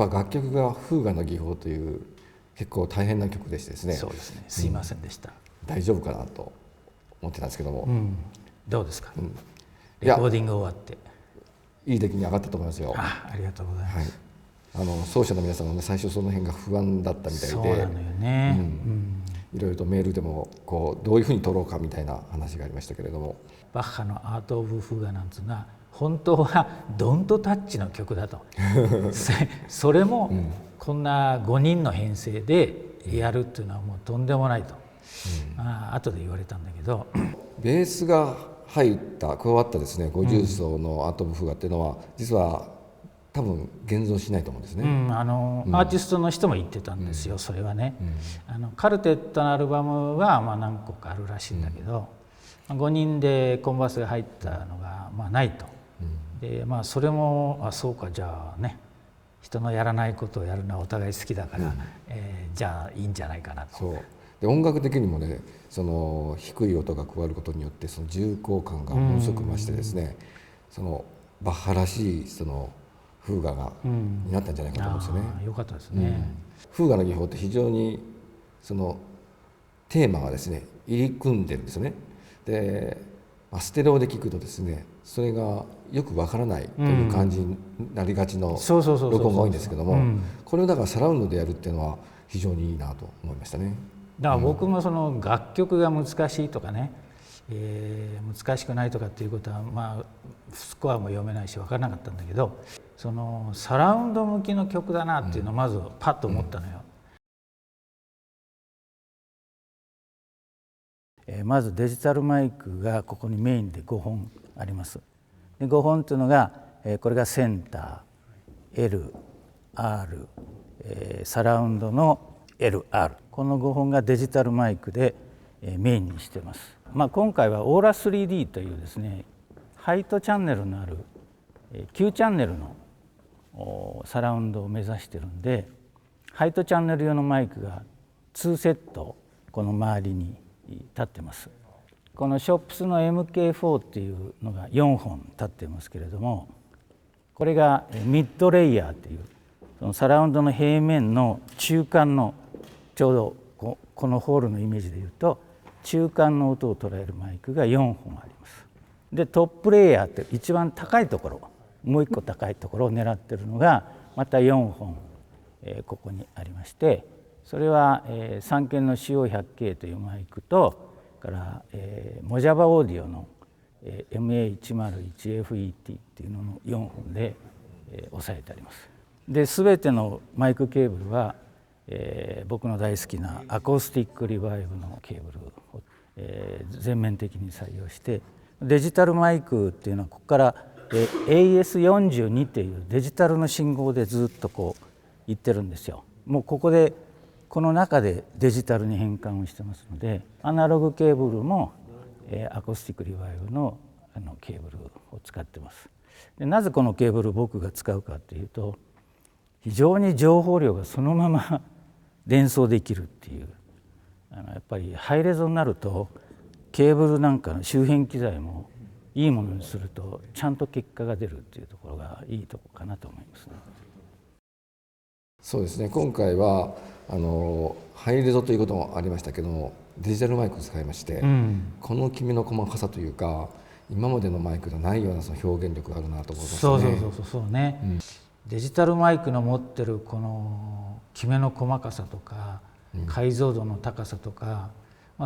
ぱ楽曲がフーガの技法という結構大変な曲でしてですね。そうですね、すいませんでした、大丈夫かなと思ってたんですけども、どうですか、レコーディング終わっていい出来に上がったと思いますよ。ありがとうございます、奏者の皆さんもね、最初その辺が不安だったみたいで、そうなのよね、いろいろとメールでもどういうふうに撮ろうかみたいな話がありましたけれども、バッハのアート・オブ・フーガなんつうのは本当はドントタッチの曲だとそれもこんな5人の編成でやるっていうのはもうとんでもないと、後で言われたんだけど、ベースが加わったですね50奏のアート・オブ・フーガっていうのは実は多分現像しないと思うんですね、アーティストの人も言ってたんですよ、それはね、カルテットのアルバムは何個かあるらしいんだけど、5人でコンバースが入ったのがないと、でそれもそうか、じゃあね人のやらないことをやるのはお互い好きだから、じゃあいいんじゃないかなと。そうで、音楽的にもね、その低い音が加わることによってその重厚感がものすごく増してですね、そのバッハらしいそのフーガになったんじゃないかと思うんですよね。よかったですね、フーガの技法って非常にそのテーマがですね入り組んでるんですよね。でステレオで聞くとですね、それがよくわからないという感じになりがちの録音が多いんですけども、これをだからサラウンドでやるっていうのは非常にいいなと思いましたね。だから僕もその楽曲が難しいとかね、難しくないとかっていうことはスコアも読めないし分からなかったんだけど、そのサラウンド向きの曲だなっていうのをまずパッと思ったのよ。まずデジタルマイクがここにメインで5本あります。で5本というのが、これがセンター L、R、サラウンドの LR、 この5本がデジタルマイクでメインにしてます。今回はオーラ 3D というですねハイトチャンネルのある9チャンネルのサラウンドを目指してるんで、ハイトチャンネル用のマイクが2セットこの周りに立ってます。このショップスの MK4 っていうのが4本立ってますけれども、これがミッドレイヤーというそのサラウンドの平面の中間のちょうどこのホールのイメージでいうと中間の音を捉えるマイクが4本あります。でトップレイヤーって一番高いところ、もう一個高いところを狙ってるのがまた4本、ここにありまして、それは、三軒の CO100K というマイクとからモジャバオーディオの MA101FET っていうのの4本で押さえてあります。で全てのマイクケーブルは、僕の大好きなアコースティックリバイブのケーブルを、全面的に採用して、デジタルマイクっていうのはここから、AS42 っていうデジタルの信号でずっといってるんですよ。もうここでこの中でデジタルに変換をしてますので、アナログケーブルもアコースティックリバイブのケーブルを使ってます。でなぜこのケーブルを僕が使うかっていうと、非常に情報量がそのまま連想できるっていう、やっぱりハイレゾになるとケーブルなんかの周辺機材もいいものにするとちゃんと結果が出るっていうところがいいところかなと思いますね。そうですね、今回はハイレゾということもありましたけども、デジタルマイクを使いまして、このきめの細かさというか今までのマイクではないようなその表現力があるなと思いますね。そうね、デジタルマイクの持ってるこのきめの細かさとか解像度の高さとか、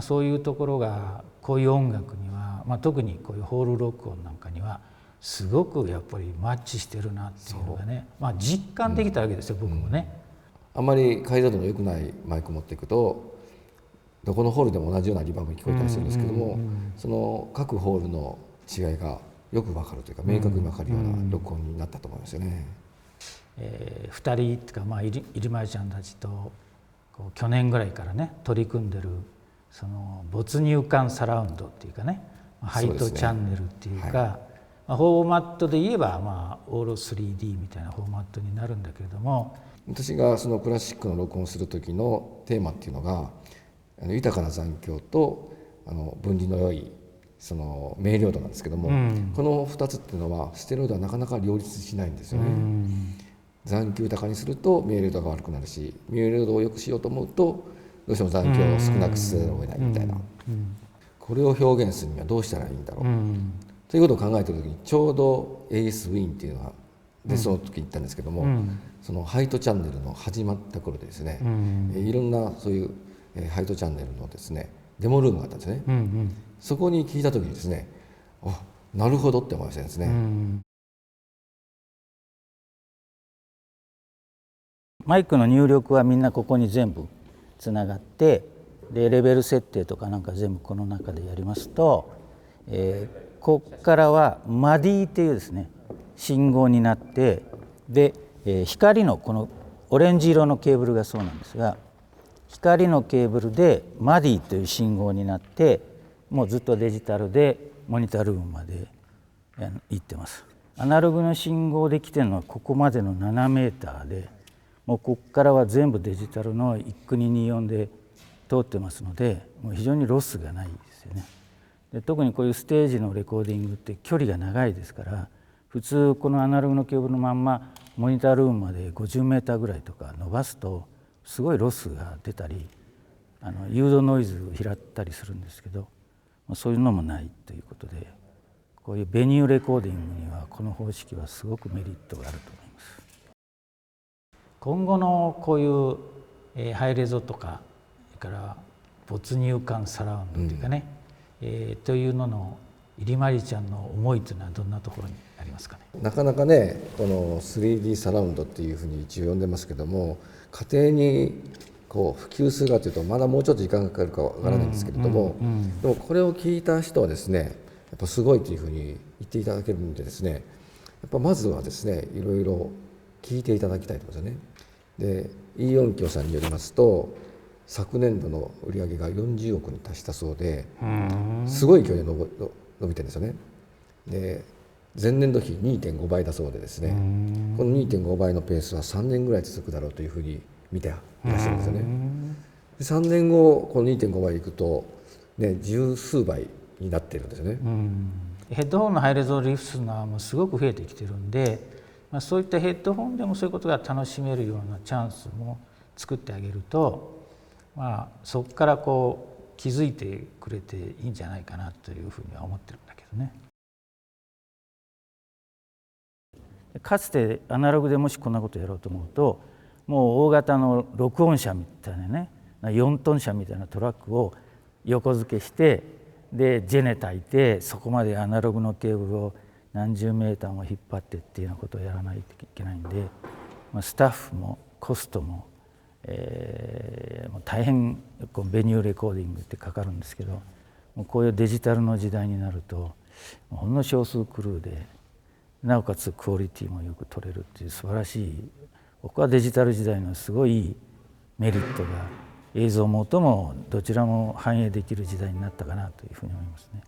そういうところがこういう音楽には、特にこういうホール録音なんかにはすごくやっぱりマッチしてるなっていうのがね、実感できたわけですよ、僕もね。あんまり解像度の良くないマイクを持っていくとどこのホールでも同じようなリバーブに聞こえたりするんですけども、その各ホールの違いがよく分かるというか明確に分かるような録音になったと思いますよね。2人っていうか、入間ちゃんたちと去年ぐらいからね取り組んでるその没入感サラウンドっていうかね、ハイトチャンネルっていうか、フォーマットで言えばオーロ 3D みたいなフォーマットになるんだけれども、私がそのクラシックの録音をする時のテーマっていうのが豊かな残響と分離の良いその明瞭度なんですけども、この2つっていうのはステレオではなかなか両立しないんですよね。残響を豊かにすると見える度が悪くなるし、見える度を良くしようと思うとどうしても残響を少なくせざるを得ないみたいな、これを表現するにはどうしたらいいんだろう、ということを考えている時にちょうどエイス・ウィーンっていうのがでその時言ったんですけども、そのハイトチャンネルの始まった頃でですね、いろんなそういうハイトチャンネルのですねデモルームがあったんですね、そこに聞いた時にですね、あ、なるほどって思いましたですね、マイクの入力はみんなここに全部つながって、でレベル設定とかなんか全部この中でやりますと、ここからはマディっていうですね信号になって、で、光のこのオレンジ色のケーブルがそうなんですが、光のケーブルでマディという信号になって、もうずっとデジタルでモニタールームまで行ってます。アナログの信号で来てるのはここまでの7メーターで、もうここからは全部デジタルの1国24で通ってますので、もう非常にロスがないですよね。で特にこういうステージのレコーディングって距離が長いですから、普通このアナログのケーブルのまんまモニタールームまで50メーターぐらいとか伸ばすとすごいロスが出たり、誘導ノイズを拾ったりするんですけど、そういうのもないということで、こういうベニューレコーディングにはこの方式はすごくメリットがあると思います。今後のこういうハイレゾとか、それから没入感サラウンドというかね、というのの入間ちゃんの思いというのはどんなところにありますかね。なかなかね、この 3D サラウンドっていうふうに一応呼んでますけども、家庭にこう普及するかというとまだもうちょっと時間がかかるかわからないんですけれども、でもこれを聞いた人はですね、やっぱすごいというふうに言っていただけるんでですね、やっぱまずはですねいろいろ聞いていただきたいと思うんですよね。でイ・ヨンキョさんによりますと、昨年度の売上が40億に達したそうで、すごい勢いで伸びてるんですよね。で前年度比 2.5 倍だそうでですね、この 2.5 倍のペースは3年ぐらい続くだろうというふうに見ていらっしゃるんですよね。で3年後この 2.5 倍いくと、ね、十数倍になっているんですよね。ヘッドホンのハイレゾリスナーもすごく増えてきてるんで、そういったヘッドホンでもそういうことが楽しめるようなチャンスも作ってあげると、そこからこう気づいてくれていいんじゃないかなというふうには思ってるんだけどね。かつてアナログでもしこんなことやろうと思うと、もう大型の録音車みたいなね、4トン車みたいなトラックを横付けして、でジェネ焚いて、そこまでアナログのケーブルを何十メーターも引っ張ってっていうようなことをやらないといけないんで、スタッフもコストも、もう大変ベニューレコーディングってかかるんですけど、もうこういうデジタルの時代になるとほんの少数クルーで、なおかつクオリティもよく取れるっていう素晴らしい、僕はデジタル時代のすごいメリットが映像も音もどちらも反映できる時代になったかなというふうに思いますね。